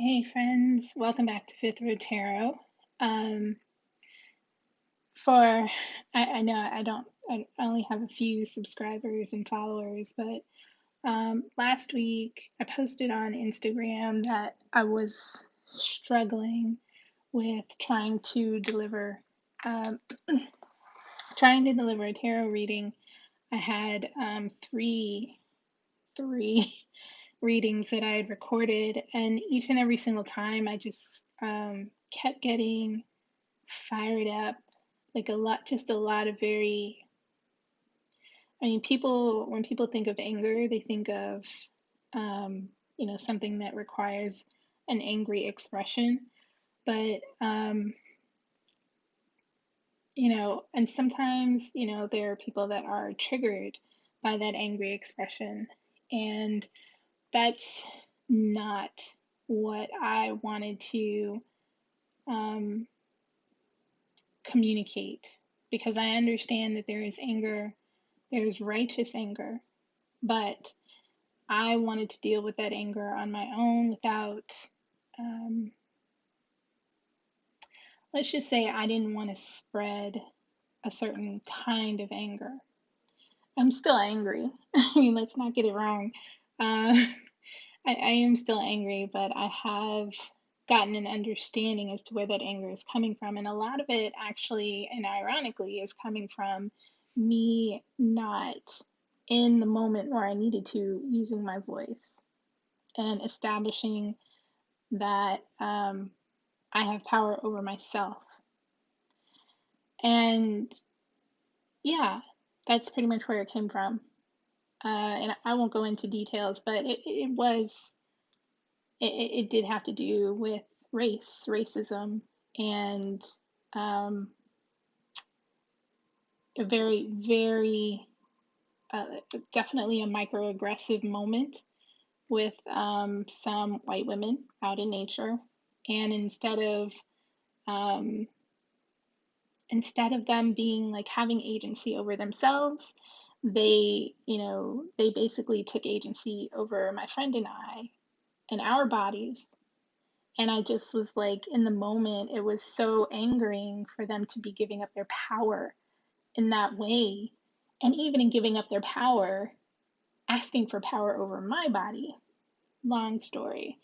Hey friends, welcome back to Fifth Row Tarot. Um, for I know I only have a few subscribers and followers, but last week I posted on Instagram that I was struggling with um, trying to deliver a tarot reading. I had three readings that I had recorded, and each and every single time I just kept getting fired up, like a lot of very, I mean, when people think of anger, they think of, um, something that requires an angry expression. But, and sometimes, there are people that are triggered by that angry expression. And that's not what I wanted to um, communicate, because I understand that there is anger, there's righteous anger, but I wanted to deal with that anger on my own without, um, let's just say I didn't want to spread a certain kind of anger. I'm still angry. I mean, let's not get it wrong. Uh, I am still angry, but I have gotten an understanding as to where that anger is coming from. And a lot of it actually, and ironically, is coming from me not in the moment where I needed to using my voice and establishing that I have power over myself. And yeah, that's pretty much where it came from. And I won't go into details, but it did have to do with racism, and um, a very, very, definitely a microaggressive moment with some white women out in nature. And um, instead of them being like having agency over themselves, they basically took agency over my friend and I and our bodies. And I just was like, in the moment, it was so angering for them to be giving up their power in that way. And even in giving up their power, asking for power over my body. Long story.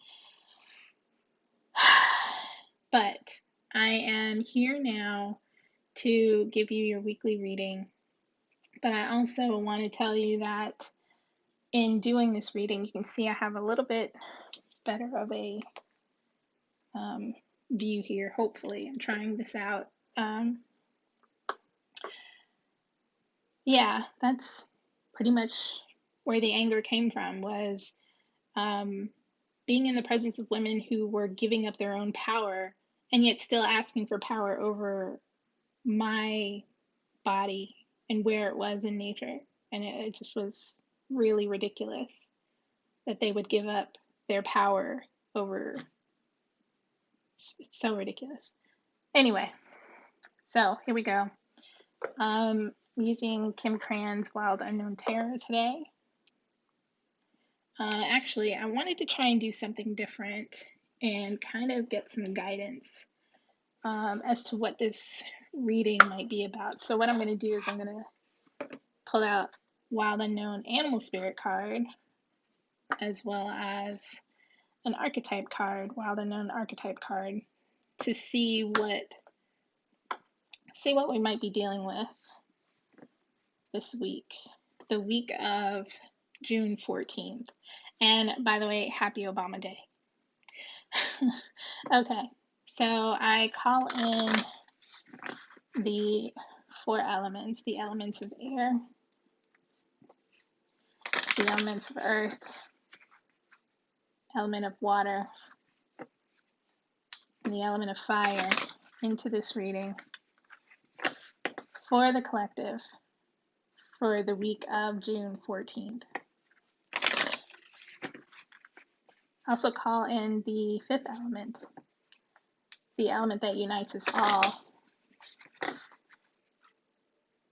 But I am here now to give you your weekly reading. But I also want to tell you that in doing this reading, you can see I have a little bit better of a view here. Hopefully, I'm trying this out. Yeah, that's pretty much where the anger came from, was um, being in the presence of women who were giving up their own power and yet still asking for power over my body and where it was in nature. And it just was really ridiculous that they would give up their power over. It's so ridiculous. Anyway, so here we go. Using Kim Krans' Wild Unknown Terror today. Actually, I wanted to try and do something different and kind of get some guidance as to what this reading might be about. So what I'm going to do is I'm going to pull out Wild Unknown Animal Spirit card, as well as an archetype card, Wild Unknown Archetype card, to see what we might be dealing with this week, the week of June 14th. And by the way, happy Obama Day. Okay, so I call in the four elements: the elements of air, the elements of earth, element of water, and the element of fire into this reading for the collective for the week of June 14th. Also call in the fifth element, the element that unites us all,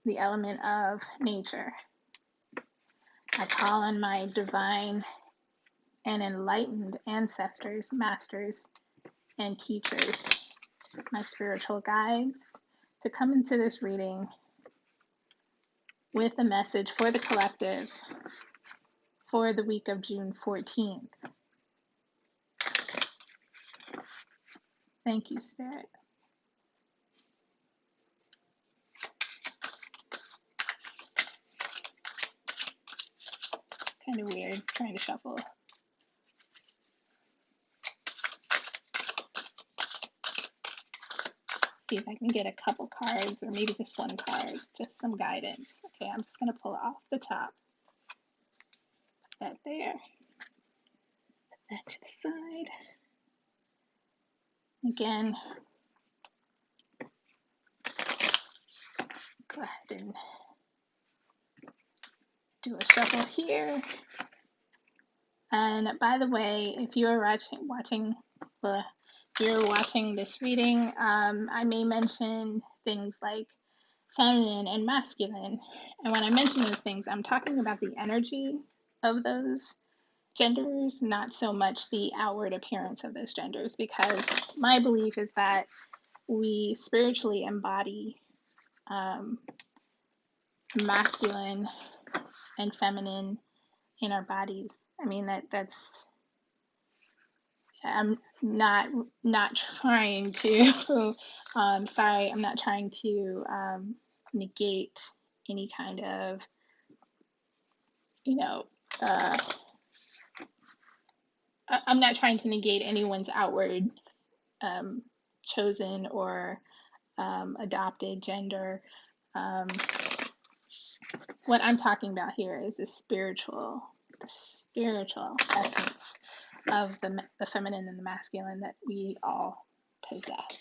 the element of nature. I call on my divine and enlightened ancestors, masters, and teachers, my spiritual guides, to come into this reading with a message for the collective for the week of June 14th. Thank you, Spirit. Kind of weird trying to shuffle. See if I can get a couple cards, or maybe just one card, just some guidance. Okay, I'm just going to pull it off the top. Put that there. Put that to the side. Again, go ahead and do a shuffle here. And by the way, if you're watching this reading, I may mention things like feminine and masculine. And when I mention those things, I'm talking about the energy of those genders, not so much the outward appearance of those genders, because my belief is that we spiritually embody masculine and feminine in our bodies. I mean, that's I'm not trying to sorry, I'm not trying to negate any kind of, I'm not trying to negate anyone's outward chosen or adopted gender. What I'm talking about here is the spiritual essence of the feminine and the masculine that we all possess.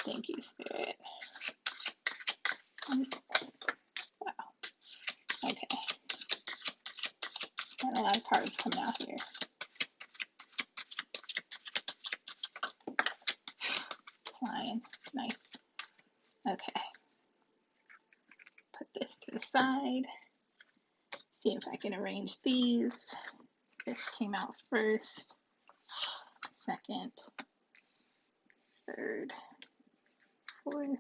Thank you, Spirit. Wow. Okay. Got a lot of cards coming out here. Flying. Nice. Okay. Put this to the side. See if I can arrange these. This came out first, second, third, fourth,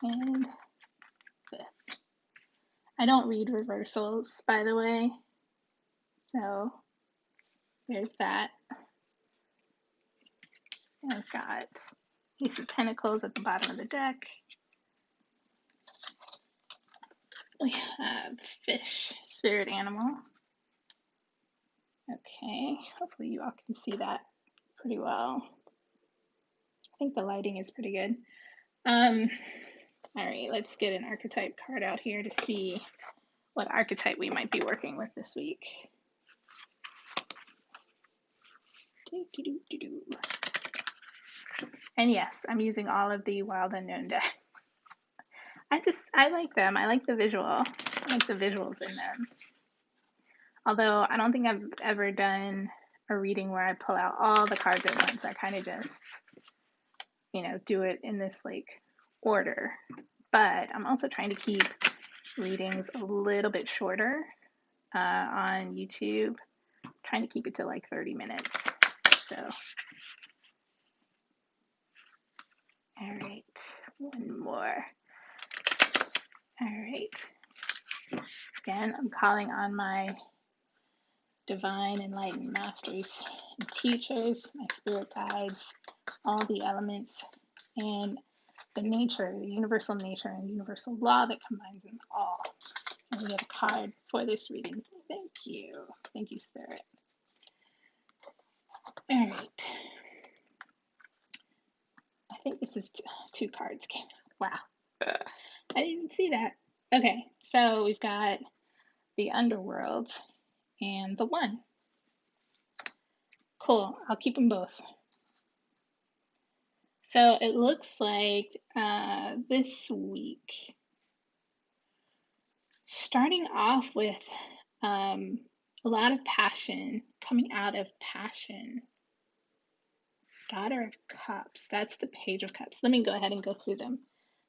and fifth. I don't read reversals, by the way, so there's that. I've got Ace of Pentacles at the bottom of the deck. We have Fish, Spirit Animal. Okay, hopefully you all can see that pretty well. I think the lighting is pretty good. All right, let's get an archetype card out here to see what archetype we might be working with this week. And yes, I'm using all of the Wild Unknown decks. I like them. I like the visual. I like the visuals in them. Although I don't think I've ever done a reading where I pull out all the cards at once. I kind of just, do it in this order. But I'm also trying to keep readings a little bit shorter on YouTube. I'm trying to keep it to 30 minutes. So, all right, one more. All right. Again, I'm calling on my divine enlightened masters and teachers, my spirit guides, all the elements, and the nature, the universal nature and universal law that combines them all. And we get a card for this reading. Thank you. Thank you, Spirit. All right. I think this is two cards came out. Wow. I didn't even see that. Okay, so we've got the Underworld and the One. Cool. I'll keep them both. So it looks like this week, starting off with a lot of passion, coming out of passion. Daughter of Cups. That's the Page of Cups. Let me go ahead and go through them.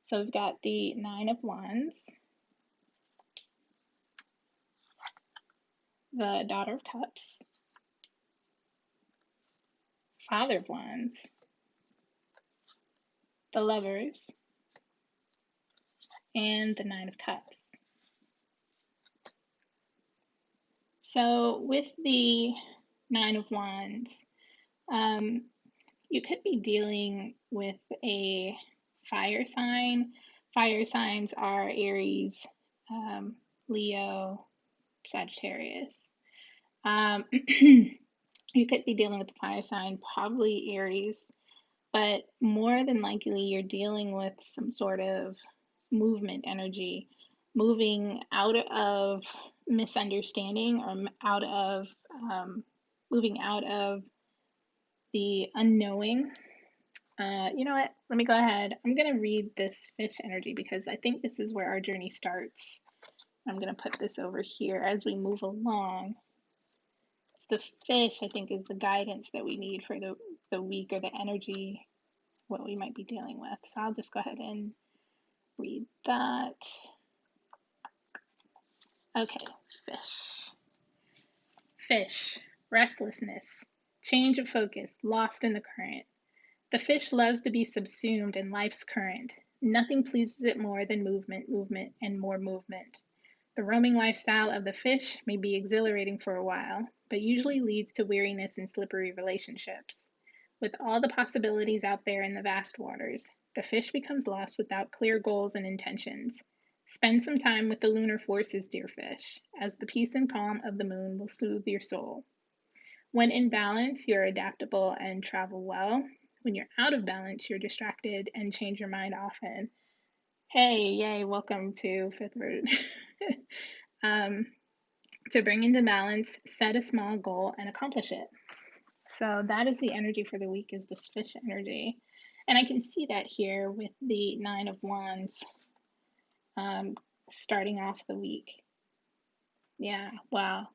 So we've got the Nine of Wands, the Daughter of Cups, Father of Wands, the Lovers, and the Nine of Cups. So with the Nine of Wands, you could be dealing with a fire sign. Fire signs are Aries, Leo, Sagittarius. You could be dealing with the fire sign, probably Aries, but more than likely you're dealing with some sort of movement energy, moving out of misunderstanding or moving out of the unknowing. You know what? Let me go ahead. I'm going to read this fish energy because I think this is where our journey starts. I'm going to put this over here as we move along. The fish, I think, is the guidance that we need for the week or the energy, what we might be dealing with. So I'll just go ahead and read that. Okay, fish. Fish, restlessness, change of focus, lost in the current. The fish loves to be subsumed in life's current. Nothing pleases it more than movement, movement, and more movement. The roaming lifestyle of the fish may be exhilarating for a while, but usually leads to weariness and slippery relationships. With all the possibilities out there in the vast waters, the fish becomes lost without clear goals and intentions. Spend some time with the lunar forces, dear fish, as the peace and calm of the moon will soothe your soul. When in balance, you're adaptable and travel well. When you're out of balance, you're distracted and change your mind often. Hey, yay, welcome to Fifth Root. To bring into balance, set a small goal and accomplish it. So that is the energy for the week, is this fish energy. And I can see that here with the Nine of Wands starting off the week. Yeah, wow.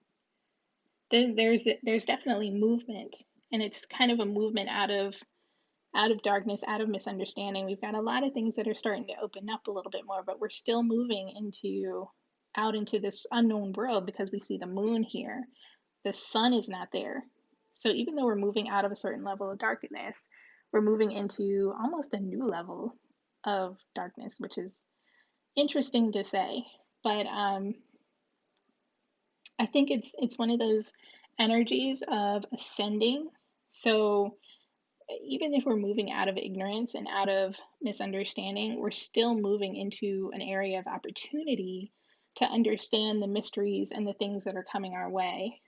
There's definitely movement, and it's kind of a movement out of darkness, out of misunderstanding. We've got a lot of things that are starting to open up a little bit more, but we're still moving out into this unknown world because we see the moon here. The sun is not there. So even though we're moving out of a certain level of darkness, we're moving into almost a new level of darkness, which is interesting to say. But I think it's one of those energies of ascending. So even if we're moving out of ignorance and out of misunderstanding, we're still moving into an area of opportunity to understand the mysteries and the things that are coming our way.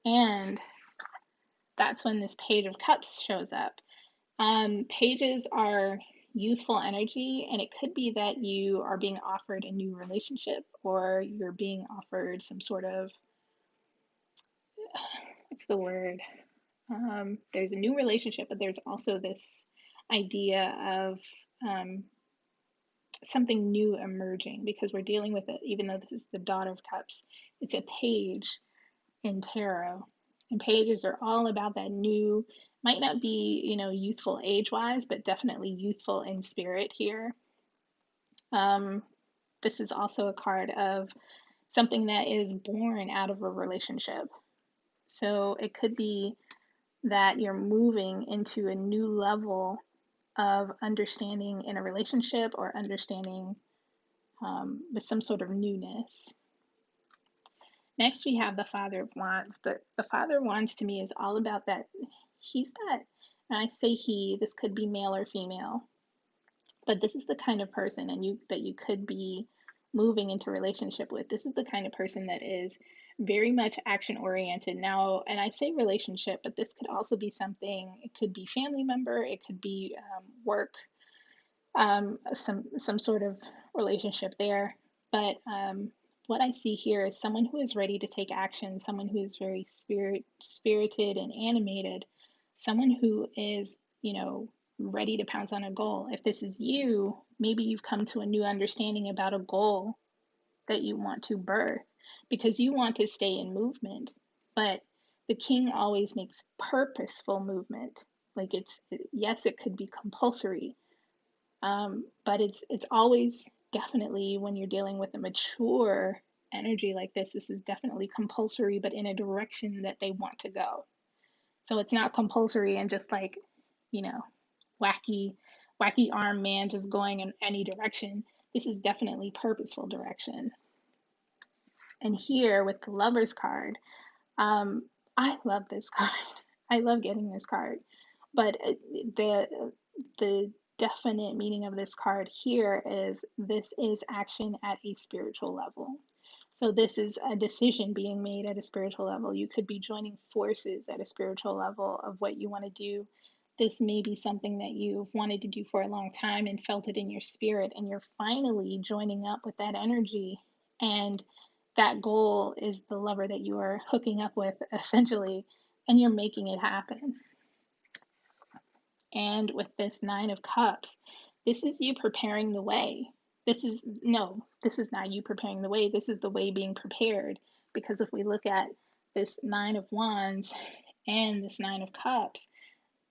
And that's when this Page of Cups shows up. Pages are youthful energy, and it could be that you are being offered a new relationship, or you're being offered some sort of, what's the word? There's a new relationship, but there's also this idea of something new emerging, because we're dealing with it, even though this is the Daughter of Cups, it's a page in tarot. And pages are all about that new, might not be, youthful age-wise, but definitely youthful in spirit here. This is also a card of something that is born out of a relationship. So it could be that you're moving into a new level of understanding in a relationship, or understanding with some sort of newness. Next, we have the Father of Wands. But the Father of Wands to me is all about that. He's got, and I say he, this could be male or female, but this is the kind of person that you could be moving into relationship with. This is the kind of person that is very much action oriented. Now, and I say relationship, but this could also be something, it could be family member, it could be work, some sort of relationship there. But what I see here is someone who is ready to take action, someone who is very spirited and animated, someone who is, ready to pounce on a goal. If this is you, maybe you've come to a new understanding about a goal that you want to birth, because you want to stay in movement. But the king always makes purposeful movement. Like yes, it could be compulsory, but it's always, definitely when you're dealing with a mature energy like this is definitely compulsory, but in a direction that they want to go. So it's not compulsory and just like, you know, wacky, wacky arm man just going in any direction. This is definitely purposeful direction. And here with the Lover's card, um, I love this card. I love getting this card. But the definite meaning of this card here is this is action at a spiritual level. So this is a decision being made at a spiritual level. You could be joining forces at a spiritual level of what you want to do. This may be something that you've wanted to do for a long time and felt it in your spirit, and you're finally joining up with that energy. And that goal is the lover that you are hooking up with, essentially, and you're making it happen. And with this Nine of Cups, this is you preparing the way. This is not you preparing the way. This is the way being prepared. Because if we look at this Nine of Wands and this Nine of Cups,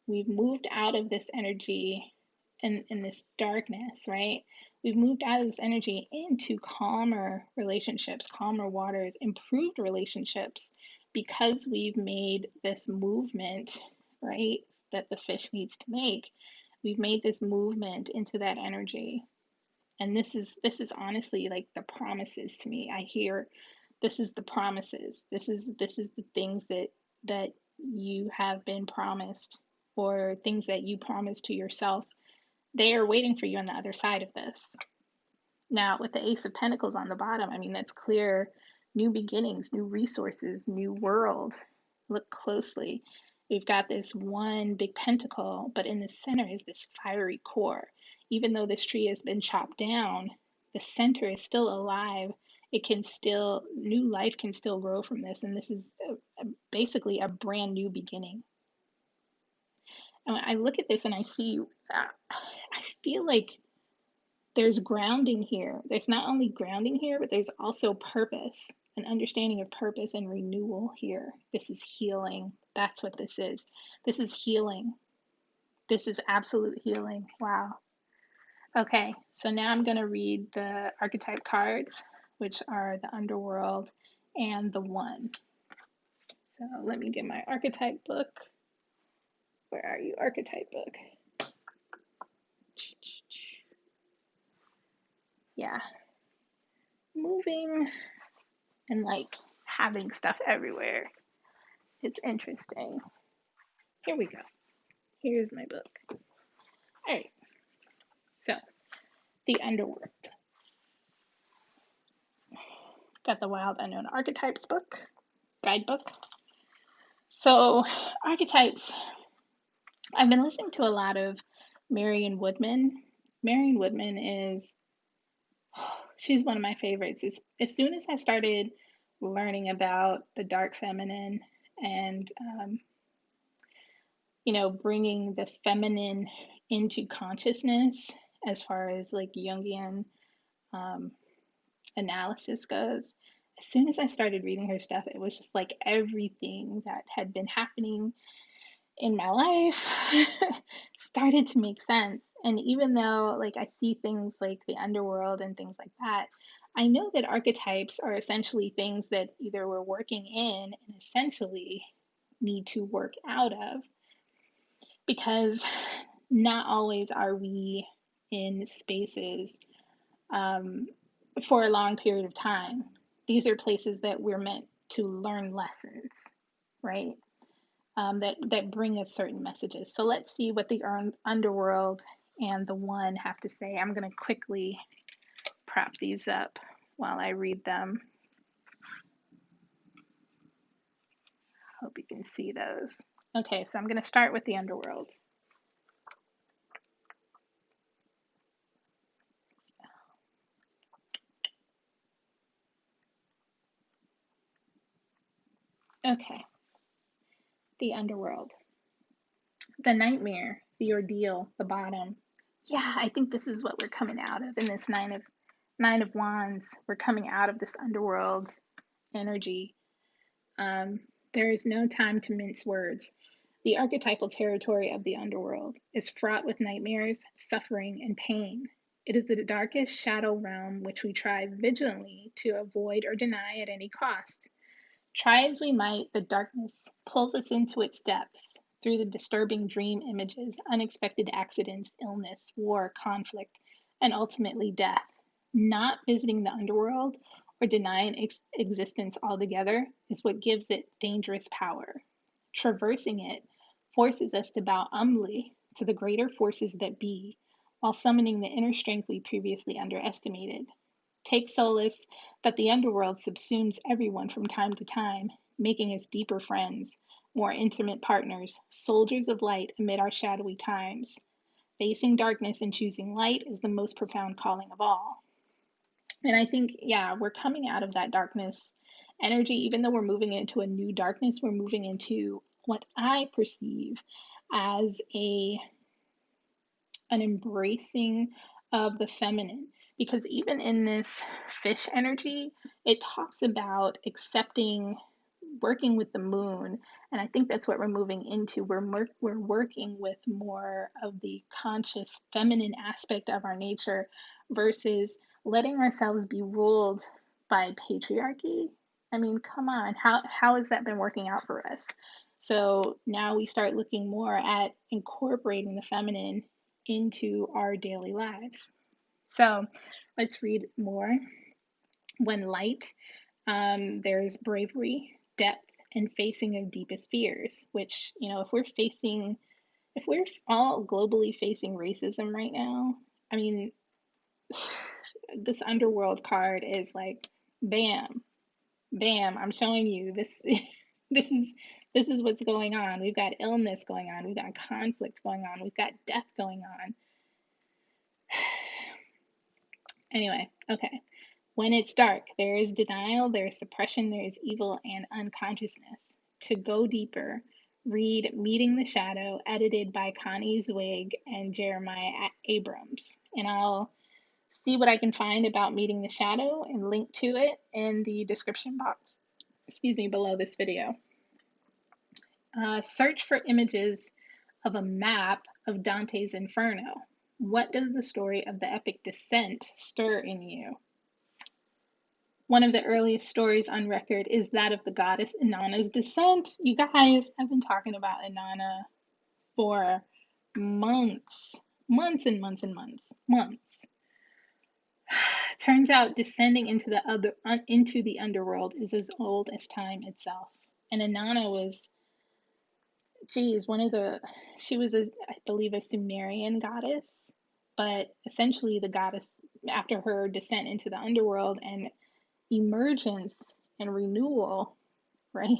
we've moved out of this energy in this darkness, right? We've moved out of this energy into calmer relationships, calmer waters, improved relationships, because we've made this movement, right, that the fish needs to make. We've made this movement into that energy. And this is honestly like the promises to me. I hear this is the promises. This is the things that you have been promised, or things that you promised to yourself. They are waiting for you on the other side of this. Now, with the Ace of Pentacles on the bottom, I mean, that's clear. New beginnings, new resources, new world. Look closely. We've got this one big pentacle, but in the center is this fiery core. Even though this tree has been chopped down, the center is still alive. It can still, new life can still grow from this. And this is basically a brand new beginning. And when I look at this and I see, I feel like there's grounding here. There's not only grounding here, but there's also purpose, an understanding of purpose and renewal here. This is healing. That's what this is. This is healing. This is absolute healing. Wow. Okay, so now I'm going to read the archetype cards, which are the Underworld and the One. So let me get my archetype book. Where are you, archetype book? Yeah. Moving and like having stuff everywhere. It's interesting. Here we go. Here's my book. All right. So, the Underworld. Got the Wild Unknown Archetypes book, guidebook. So, archetypes. I've been listening to a lot of Marion Woodman. Marion Woodman is, she's one of my favorites. As soon as I started learning about the dark feminine and, bringing the feminine into consciousness as far as like Jungian analysis goes, as soon as I started reading her stuff, it was just like everything that had been happening in my life started to make sense. And even though like I see things like the underworld and things like that, I know that archetypes are essentially things that either we're working in and essentially need to work out of, because not always are we in spaces for a long period of time. These are places that we're meant to learn lessons, right? That bring us certain messages. So let's see what the Underworld and the One have to say. I'm going to quickly prop these up while I read them. Hope you can see those. Okay, so I'm going to start with the Underworld. Okay, the Underworld. The nightmare, the ordeal, the bottom. Yeah, I think this is what we're coming out of in this Nine of Wands. We're coming out of this underworld energy. There is no time to mince words. The archetypal territory of the underworld is fraught with nightmares, suffering, and pain. It is the darkest shadow realm which we try vigilantly to avoid or deny at any cost. Try as we might, the darkness pulls us into its depths through the disturbing dream images, unexpected accidents, illness, war, conflict, and ultimately death. Not visiting the underworld or denying its existence altogether is what gives it dangerous power. Traversing it forces us to bow humbly to the greater forces that be, while summoning the inner strength we previously underestimated. Take solace that the underworld subsumes everyone from time to time, making us deeper friends, more intimate partners, soldiers of light amid our shadowy times. Facing darkness and choosing light is the most profound calling of all. And I think, yeah, we're coming out of that darkness energy, even though we're moving into a new darkness, we're moving into what I perceive as an embracing of the feminine. Because even in this fish energy, it talks about accepting, working with the moon. And I think that's what we're moving into. We're working with more of the conscious feminine aspect of our nature versus letting ourselves be ruled by patriarchy. I mean, come on, how has that been working out for us? So now we start looking more at incorporating the feminine into our daily lives. So let's read more. When light, there's bravery, depth, and facing of deepest fears, which, if we're all globally facing racism right now, I mean, this underworld card is like, bam, bam, I'm showing you this. this is this is what's going on. We've got illness going on. We've got conflict going on. We've got death going on. Anyway, okay. When it's dark, there is denial, there is suppression, there is evil and unconsciousness. To go deeper, read Meeting the Shadow, edited by Connie Zweig and Jeremiah Abrams. And I'll see what I can find about Meeting the Shadow and link to it in the description box, below this video. Search for images of a map of Dante's Inferno. What does the story of the epic descent stir in you? One of the earliest stories on record is that of the goddess Inanna's descent. You guys, I've been talking about Inanna for months, months and months and months. Turns out descending into the underworld is as old as time itself. And Inanna was, I believe, a Sumerian goddess, but essentially the goddess, after her descent into the underworld and emergence and renewal, right?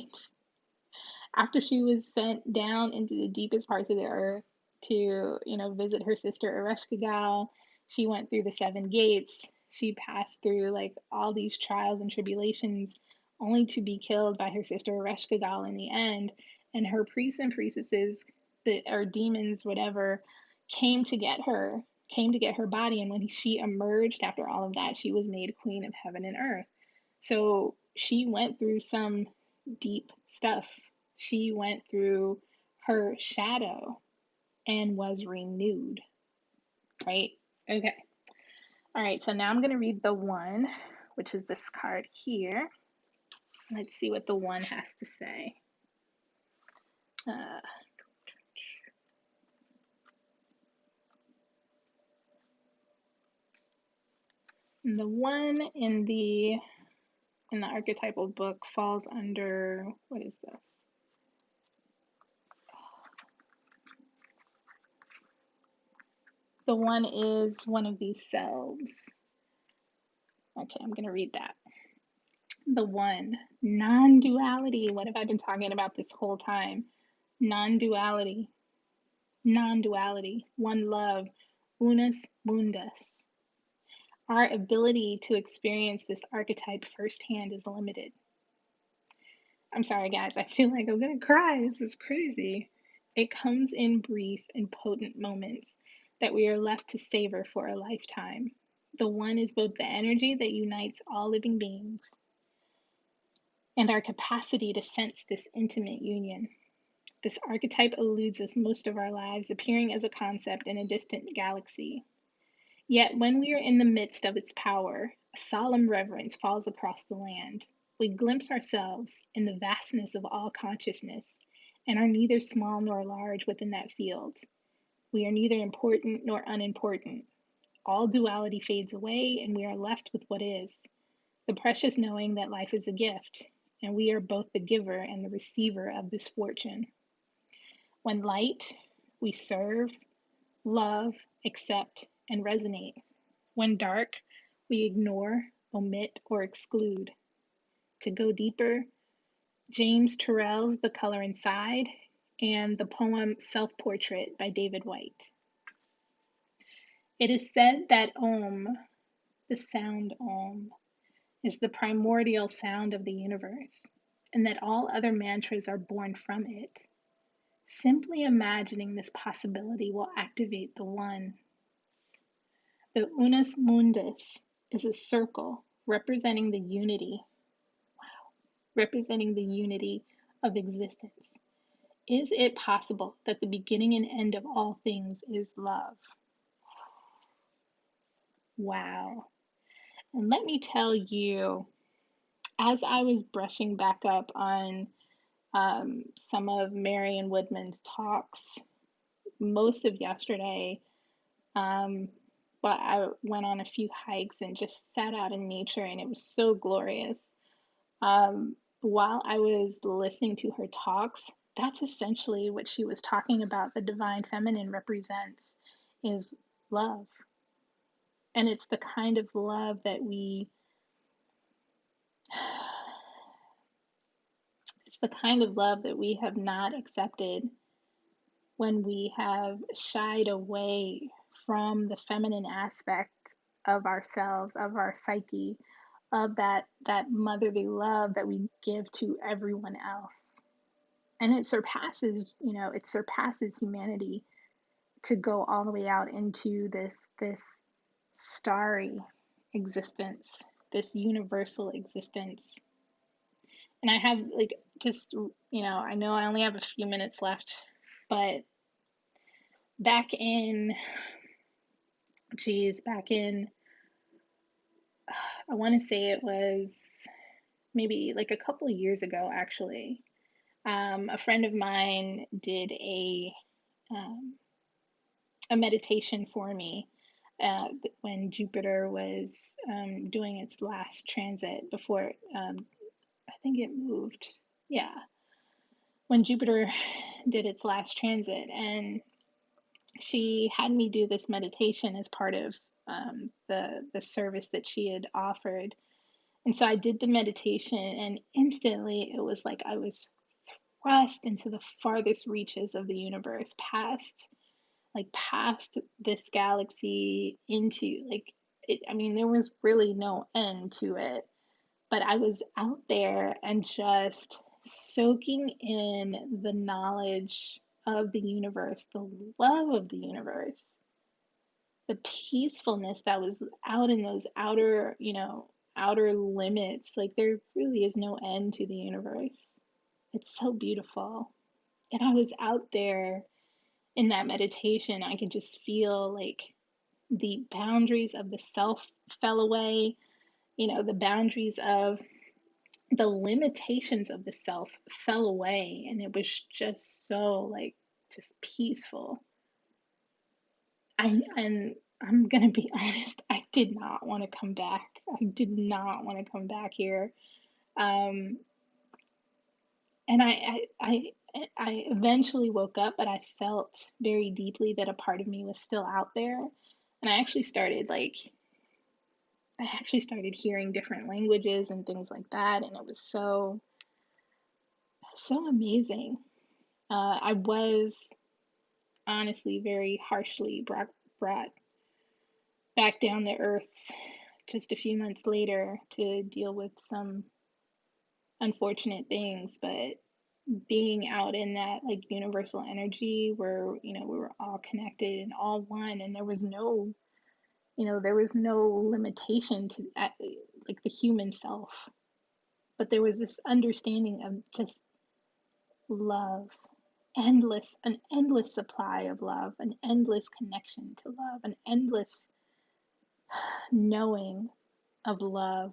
After she was sent down into the deepest parts of the earth to, visit her sister Ereshkigal, she went through the seven gates. She passed through like all these trials and tribulations only to be killed by her sister Ereshkigal in the end. And her priests and priestesses, or demons, whatever, came to get her body. And when she emerged after all of that, she was made queen of heaven and earth. So she went through some deep stuff. She went through her shadow and was renewed, right? Okay. All right, so now I'm going to read the one, which is this card here. Let's see what the one has to say. The one in the archetypal book falls under, what is this? The one is one of these selves. Okay, I'm going to read that. The one, non-duality. What have I been talking about this whole time? Non-duality. Non-duality. One love. Unus mundus. Our ability to experience this archetype firsthand is limited. I'm sorry, guys. I feel like I'm going to cry. This is crazy. It comes in brief and potent moments that we are left to savor for a lifetime. The one is both the energy that unites all living beings and our capacity to sense this intimate union. This archetype eludes us most of our lives, appearing as a concept in a distant galaxy. Yet when we are in the midst of its power, a solemn reverence falls across the land. We glimpse ourselves in the vastness of all consciousness, and are neither small nor large within that field. We are neither important nor unimportant. All duality fades away, and we are left with what is, the precious knowing that life is a gift, and we are both the giver and the receiver of this fortune. When light, we serve, love, accept, and resonate. When dark, we ignore, omit, or exclude. To go deeper, James Turrell's The Color Inside and the poem Self Portrait by David Whyte. It is said that Om, the sound Om, is the primordial sound of the universe, and that all other mantras are born from it. Simply imagining this possibility will activate the one. The unus mundus is a circle representing the unity. Wow. Representing the unity of existence. Is it possible that the beginning and end of all things is love? Wow. And let me tell you, as I was brushing back up on some of Marion Woodman's talks, most of yesterday, but I went on a few hikes and just sat out in nature, and it was so glorious. While I was listening to her talks, that's essentially what she was talking about. The divine feminine represents is love. And it's the kind of love that it's the kind of love that we have not accepted when we have shied away from the feminine aspect of ourselves, of our psyche, of that motherly love that we give to everyone else. And it surpasses humanity to go all the way out into this starry existence, this universal existence. And I have I know I only have a few minutes left, but back in I want to say it was maybe like a couple of years ago, actually. A friend of mine did a meditation for me when Jupiter was doing its last transit before I think it moved. Yeah, when Jupiter did its last transit, and she had me do this meditation as part of the service that she had offered. And so I did the meditation, and instantly it was like I was thrust into the farthest reaches of the universe, past this galaxy, into there was really no end to it. But I was out there and just soaking in the knowledge of the universe, the love of the universe, the peacefulness that was out in those outer limits. Like, there really is no end to the universe. It's so beautiful. And I was out there in that meditation. I could just feel like the boundaries of the self fell away, the boundaries of the limitations of the self fell away, and it was just so just peaceful. And I'm gonna be honest, I did not want to come back. I did not want to come back here. Um, and I eventually woke up, but I felt very deeply that a part of me was still out there. And I actually started hearing different languages and things like that, and it was so amazing. I was honestly very harshly brought back down to earth just a few months later to deal with some unfortunate things, but being out in that universal energy where we were all connected and all one, and there was no limitation to the human self, but there was this understanding of just love, an endless supply of love, an endless connection to love, an endless knowing of love.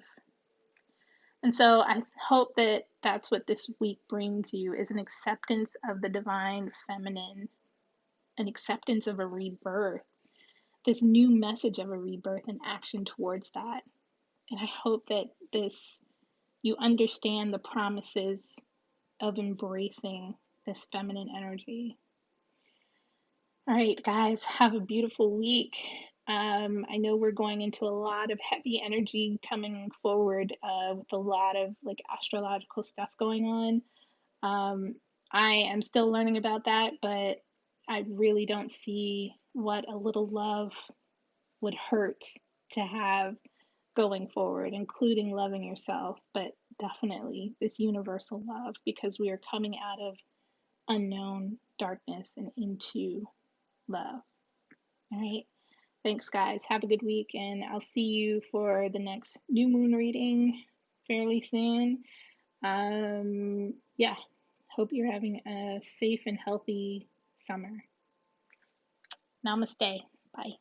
And so I hope that that's what this week brings you, is an acceptance of the divine feminine, an acceptance of a rebirth, this new message of a rebirth and action towards that. And I hope that you understand the promises of embracing this feminine energy. All right, guys, have a beautiful week. I know we're going into a lot of heavy energy coming forward with a lot of like astrological stuff going on. I am still learning about that, but I really don't see what a little love would hurt to have going forward, including loving yourself, but definitely this universal love, because we are coming out of unknown darkness and into love. All right. Thanks, guys. Have a good week, and I'll see you for the next new moon reading fairly soon. Yeah. Hope you're having a safe and healthy summer. Namaste. Bye.